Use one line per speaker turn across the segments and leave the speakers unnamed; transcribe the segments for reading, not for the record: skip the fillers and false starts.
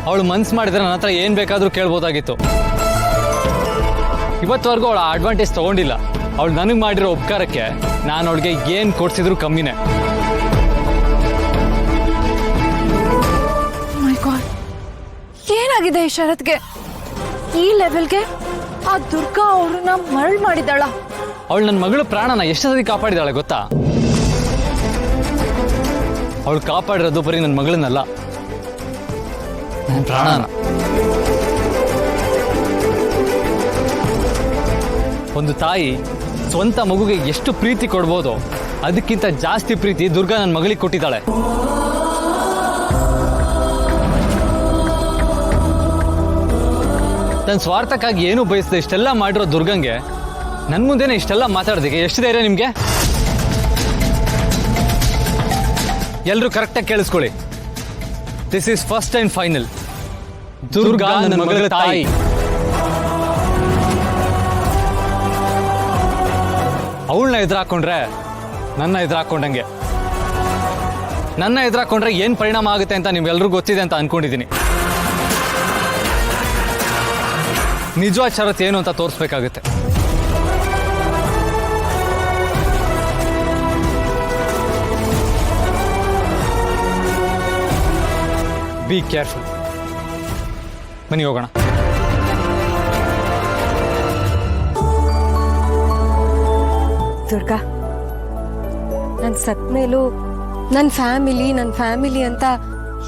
ಅವಳು ಮನ್ಸು ಮಾಡಿದ್ರೆ ನನ್ನ ಹತ್ರ ಏನು ಬೇಕಾದರೂ ಕೇಳ್ಬೋದಾಗಿತ್ತು. ಇವತ್ತವರೆಗೂ ಅವಳ ಅಡ್ವಾಂಟೇಜ್ ತಗೊಂಡಿಲ್ಲ. ಅವಳು ನನಗೆ ಮಾಡಿರೋ ಉಪಕಾರಕ್ಕೆ ನಾನು ಅವಳಿಗೆ ಏನು ಕೊಡ್ಸಿದ್ರು ಕಮ್ಮಿನೇ.
ಮೈ ಗಾಡ್, ಏನಾಗಿದೆ ಈ ಶರತ್ಗೆ? ಈ ಲೆವೆಲ್ಗೆ ಆ ದುರ್ಗಾ ಅವಳನ್ನ ಮರಳು ಮಾಡಿದಾಳ?
ಅವಳು ನನ್ನ ಮಗಳ ಪ್ರಾಣನ ಎಷ್ಟು ಸತಿ ಕಾಪಾಡಿದಾಳೆ ಗೊತ್ತಾ? ಅವಳು ಕಾಪಾಡಿರೋದು ಬರೀ ನನ್ನ ಮಗಳನ್ನಲ್ಲ, ನನ್ನ ಪ್ರಾಣನ. ಒಂದು ತಾಯಿ ಸ್ವಂತ ಮಗುಗೆ ಎಷ್ಟು ಪ್ರೀತಿ ಕೊಡ್ಬೋದು ಅದಕ್ಕಿಂತ ಜಾಸ್ತಿ ಪ್ರೀತಿ ದುರ್ಗಾ ನನ್ನ ಮಗಳಿಗೆ ಕೊಟ್ಟಿದ್ದಾಳೆ. ತನ್ನ ಸ್ವಾರ್ಥಕ್ಕಾಗಿ ಏನೂ ಬಯಸದೆ ಇಷ್ಟೆಲ್ಲ ಮಾಡಿರೋ ದುರ್ಗಂಗೆ ನನ್ನ ಮುಂದೆನೇ ಇಷ್ಟೆಲ್ಲ ಮಾತಾಡೋದಕ್ಕೆ ಎಷ್ಟು ಧೈರ್ಯ ನಿಮಗೆ? ಎಲ್ಲರೂ ಕರೆಕ್ಟಾಗಿ ಕೇಳಿಸ್ಕೊಳ್ಳಿ. This is first and final. Durga ನನ್ನ ಮಗಳ ತಾಯಿ. ಅವಳನ್ನ ಎದುರಾಕೊಂಡ್ರೆ ನನ್ನ ಎದುರಾಕೊಂಡಂಗೆ. ನನ್ನ ಎದುರಾಕೊಂಡ್ರೆ ಏನು ಪರಿಣಾಮ ಆಗುತ್ತೆ ಅಂತ ನಿಮ್ಗೆಲ್ರಿಗೂ ಗೊತ್ತಿದೆ ಅಂತ ಅನ್ಕೊಂಡಿದ್ದೀನಿ. ನಿಜವಾದ ಷರತ್ತು ಏನು ಅಂತ ತೋರಿಸ್ಬೇಕಾಗುತ್ತೆ. Be careful. ಬನ್ನಿ ಹೋಗೋಣ.
ದುರ್ಗಾ, ನನ್ನ ಸತ್ ಮೇಲೂ ನನ್ನ ಫ್ಯಾಮಿಲಿ ಅಂತ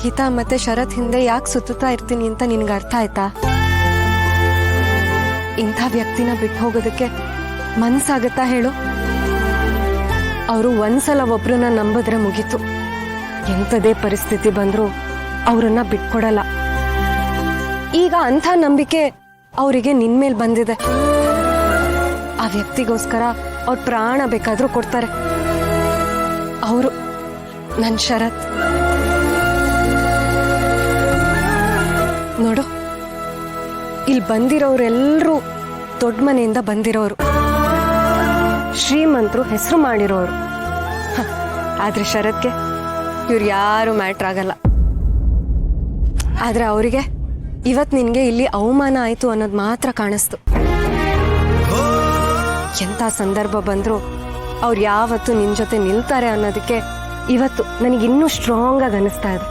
ಹಿತ ಮತ್ತೆ ಶರತ್ ಹಿಂದೆ ಯಾಕೆ ಸುತ್ತಾ ಇರ್ತೀನಿ ಅಂತ ನಿನ್ಗೆ ಅರ್ಥ ಆಯ್ತಾ? ಇಂಥ ವ್ಯಕ್ತಿನ ಬಿಟ್ಟು ಹೋಗೋದಕ್ಕೆ ಮನ್ಸಾಗತ್ತಾ ಹೇಳು? ಅವರು ಒಂದ್ಸಲ ಒಬ್ರನ್ನ ನಂಬಿದ್ರೆ ಮುಗೀತು. ಎಂಥದೇ ಪರಿಸ್ಥಿತಿ ಬಂದರೂ ಅವರನ್ನ ಬಿಟ್ಕೊಡಲ್ಲ. ಈಗ ಅಂಥ ನಂಬಿಕೆ ಅವರಿಗೆ ನಿನ್ಮೇಲೆ ಬಂದಿದೆ. ಆ ವ್ಯಕ್ತಿಗೋಸ್ಕರ ಅವ್ರ ಪ್ರಾಣ ಬೇಕಾದ್ರೂ ಕೊಡ್ತಾರೆ. ಅವರು ನನ್ನ ಶರತ್. ನೋಡು, ಇಲ್ಲಿ ಬಂದಿರೋರೆಲ್ಲರೂ ದೊಡ್ಡ ಮನೆಯಿಂದ ಬಂದಿರೋರು, ಶ್ರೀಮಂತರು, ಹೆಸರು ಮಾಡಿರೋರು. ಆದ್ರೆ ಶರತ್ಗೆ ಇವ್ರು ಯಾರು ಮ್ಯಾಟ್ರ್ ಆಗಲ್ಲ. ಆದ್ರೆ ಅವರಿಗೆ ಇವತ್ತು ನಿನ್ಗೆ ಇಲ್ಲಿ ಅವಮಾನ ಆಯ್ತು ಅನ್ನೋದು ಮಾತ್ರ ಕಾಣಿಸ್ತು. ಎಂಥ ಸಂದರ್ಭ ಬಂದ್ರು ಅವ್ರು ಯಾವತ್ತು ನಿನ್ ಜೊತೆ ನಿಲ್ತಾರೆ ಅನ್ನೋದಕ್ಕೆ ಇವತ್ತು ನನಗಿನ್ನೂ ಸ್ಟ್ರಾಂಗ್ ಆಗಿ ಅನಿಸ್ತಾ ಇದೆ.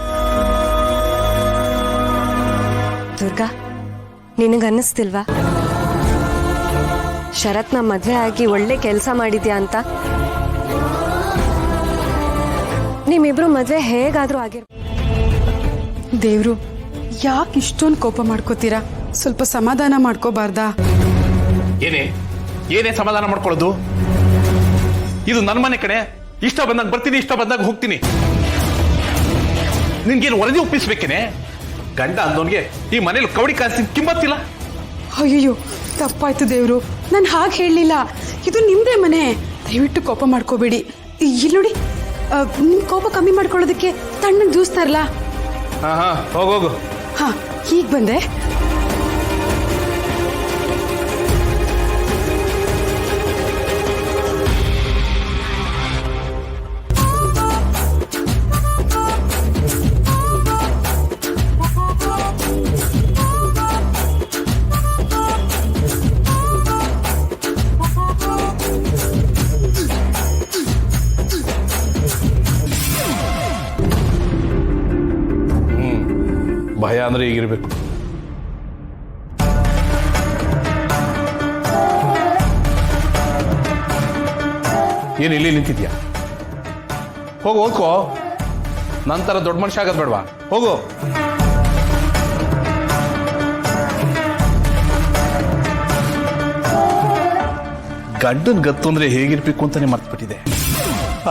ದುರ್ಗಾ, ನಿನಗನ್ನಿಸ್ತಿಲ್ವಾ ಶರತ್ನ ಮದ್ವೆ ಆಗಿ ಒಳ್ಳೆ ಕೆಲಸ ಮಾಡಿದ್ಯಾ ಅಂತ? ನಿಮ್ಮಿಬ್ರು ಮದ್ವೆ ಹೇಗಾದ್ರೂ ಆಗಿರ್.
ದೇವ್ರು, ಯಾಕೆ ಇಷ್ಟೊಂದು ಕೋಪ ಮಾಡ್ಕೋತೀರಾ? ಸ್ವಲ್ಪ ಸಮಾಧಾನ ಮಾಡ್ಕೋಬಾರ್ದಾ?
ಏನೇ ಸಮಾಧಾನ ಮಾಡ್ಕೊಳ್ಳೋದು? ಇದು ನನ್ನ ಮನೆ ಕಡೆ. ಇಷ್ಟ ಬಂದಾಗ ಬರ್ತೀನಿ, ಇಷ್ಟ ಬಂದಾಗ ಹೋಗ್ತೀನಿ. ನಿನ್ಗೇನು ವರದಿ ಒಪ್ಪಿಸ್ಬೇಕೇನೆ? ಗಂಡ ಅಂದೋನ್ಗೆ ಈ ಮನೇಲಿ ಕವಡಿ ಕಾಸಿನ ಕಿಮ್ಮತ್ತಿಲ್ಲ.
ಅಯ್ಯೋ, ತಪ್ಪಾಯ್ತು ದೇವ್ರು, ನಾನು ಹಾಗೆ ಹೇಳಲಿಲ್ಲ. ಇದು ನಿಮ್ದೇ ಮನೆ, ದಯವಿಟ್ಟು ಕೋಪ ಮಾಡ್ಕೋಬೇಡಿ. ಇಲ್ಲಿ ನೋಡಿ, ನಿಮ್ ಕೋಪ ಕಮ್ಮಿ ಮಾಡ್ಕೊಳ್ಳೋದಕ್ಕೆ ತಣ್ಣಗೆ ಜ್ಯೂಸ್ ತರಲಾ?
ಹಾ, ಹೋಗೋಗು.
ಹಾ, ಈಗ ಬಂದೆ.
ಭಯ ಅಂದ್ರೆ ಈಗಿರ್ಬೇಕು. ಏನು ಇಲ್ಲಿ ನಿಂತಿದ್ಯಾ? ಹೋಗು, ಓದ್ಕೋ. ನಂತರ ದೊಡ್ಡ ಮನುಷ್ಯ ಆಗೋದು ಬೇಡವಾ? ಹೋಗು. ಗಂಡನ್ ಗತ್ತು ಅಂದ್ರೆ ಹೇಗಿರ್ಬೇಕು ಅಂತಾನೆ ಮರ್ತ್ಬಿಟ್ಟಿದೆ.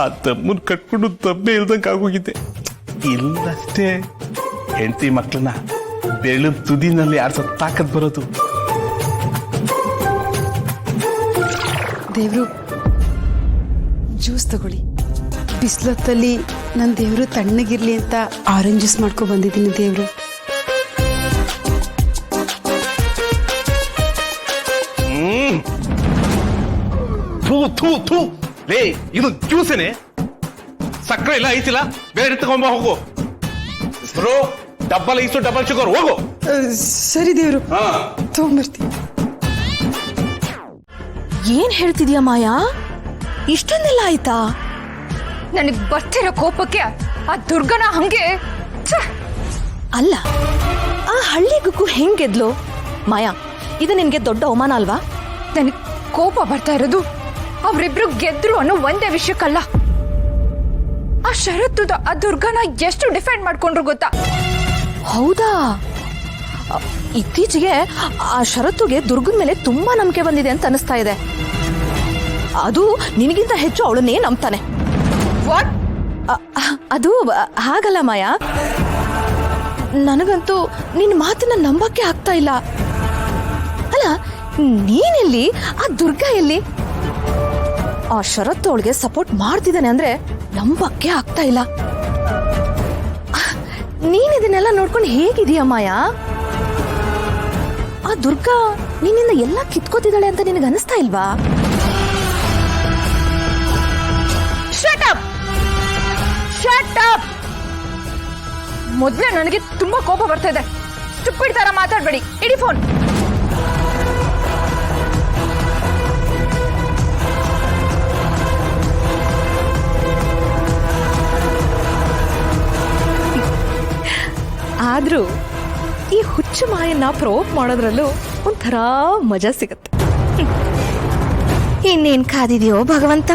ಆ ತಮ್ಮನ್ ಕಟ್ಕೊಂಡು ತಬ್ಬೆ ಇಲ್ದಂಗೆ ಆಗೋಗಿದ್ದೆ. ಇಲ್ಲಷ್ಟೇ ಹೆಂಡತಿ ಮಕ್ಕಳನ್ನ ಬೆಳು ತುದಿನಲ್ಲಿ ಆಡ್ಸೋ ತಾಕತ್ ಬರೋದು.
ದೇವ್ರು, ಜ್ಯೂಸ್ ತಗೊಳ್ಳಿ. ಬಿಸಿಲೊತ್ತಲ್ಲಿ ನನ್ನ ದೇವ್ರು ತಣ್ಣಗಿರ್ಲಿ ಅಂತ ಆರೆಂಜ್ ಜ್ಯೂಸ್ ಮಾಡ್ಕೊ ಬಂದಿದ್ದೀನಿ ದೇವ್ರು.
ಲೇ, ಇದು ಜ್ಯೂಸೇನೆ? ಸಕ್ಕರೆ ಇಲ್ಲ, ಐತಿಲ್ಲ, ಬೇರೆ ತಗೊಂಬ ಹೋಗು. ಡಬಲ್ ಐಸು ಡಬಲ್ ಶುಗರ್ ಹೋಗು.
ಸರಿ ದೇವ್ರು, ತಗೊಂಬರ್ತೀನಿ.
ಏನ್ ಹೇಳ್ತಿದ್ಯಾ ಮಾಯಾ? ಇಷ್ಟೊಂದೆಲ್ಲ ಆಯ್ತಾ?
ನನಗ್ ಬರ್ತಿರೋ ಕೋಪಕ್ಕೆ ಆ ದುರ್ಗನ ಹಂಗೆ
ಅಲ್ಲ, ಆ ಹಳ್ಳಿಗೂ ಹೆಂಗೆದ್ಲು ಮಾಯಾ? ಇದು ನಿನ್ಗೆ ದೊಡ್ಡ ಅವಮಾನ ಅಲ್ವಾ?
ನನಗ್ ಕೋಪ ಬರ್ತಾ ಇರೋದು ಅವ್ರಿಬ್ರು ಗೆದ್ರು ಅನ್ನೋ ಒಂದೇ ವಿಷಯಕ್ಕಲ್ಲ, ಆ ಶರತ್ತುದ ಆ ದುರ್ಗನ ಎಷ್ಟು ಡಿಫೆಂಡ್ ಮಾಡ್ಕೊಂಡ್ರು ಗೊತ್ತಾ?
ಹೌದಾ? ಇತ್ತೀಚೆಗೆ ಆ ಷರತ್ತುಗೆ ದುರ್ಗನ್ ಮೇಲೆ ತುಂಬಾ ನಂಬಿಕೆ ಬಂದಿದೆ ಅಂತ ಅನಿಸ್ತಾ ಇದೆ. ಅದು ನಿನಗಿಂತ ಹೆಚ್ಚು ಅವಳನ್ನೇ ನಂಬ್ತಾನೆ.
ವಾಟ್?
ಅದು ಹಾಗಲ್ಲ ಮಾಯಾ, ನನಗಂತೂ ನಿನ್ನ ಮಾತನ್ನ ನಂಬಕ್ಕೆ ಆಗ್ತಾ ಇಲ್ಲ. ಅಲ್ಲ, ನೀನೆಲ್ಲಿ, ಆ ದುರ್ಗ ಎಲ್ಲಿ? ಆ ಶರತ್ತು ಅವಳಿಗೆ ಸಪೋರ್ಟ್ ಮಾಡ್ತಿದ್ದಾನೆ ಅಂದ್ರೆ ನಂಬಕ್ಕೆ ಆಗ್ತಾ ಇಲ್ಲ. ನೀನ್ ಇದನ್ನೆಲ್ಲ ನೋಡ್ಕೊಂಡು ಹೇಗಿದೀಯ ಮಾಯಾ? ಆ ದುರ್ಗಾ ನಿನ್ನಿಂದ ಎಲ್ಲ ಕಿತ್ಕೋತಿದ್ದಾಳೆ ಅಂತ ನಿನಗೆ ಅನಿಸ್ತಾ ಇಲ್ವಾ?
Shut up! Shut up! ಮೊದ್ಲೇ ನನಗೆ ತುಂಬಾ ಕೋಪ ಬರ್ತಾ ಇದೆ. ಸ್ಟುಪಿಡ್ ತರ ಮಾತಾಡ್ಬೇಡಿ. ಇಡಿ ಫೋನ್.
ಆದ್ರೂ ಈ ಹುಚ್ಚು ಮಾಯನ್ನ ಪ್ರವೋಕ್ ಮಾಡೋದ್ರಲ್ಲೂ ಒಂಥರ ಮಜಾ ಸಿಗತ್ತೆ. ಇನ್ನೇನ್ ಕಾದಿದೆಯೋ ಭಗವಂತ.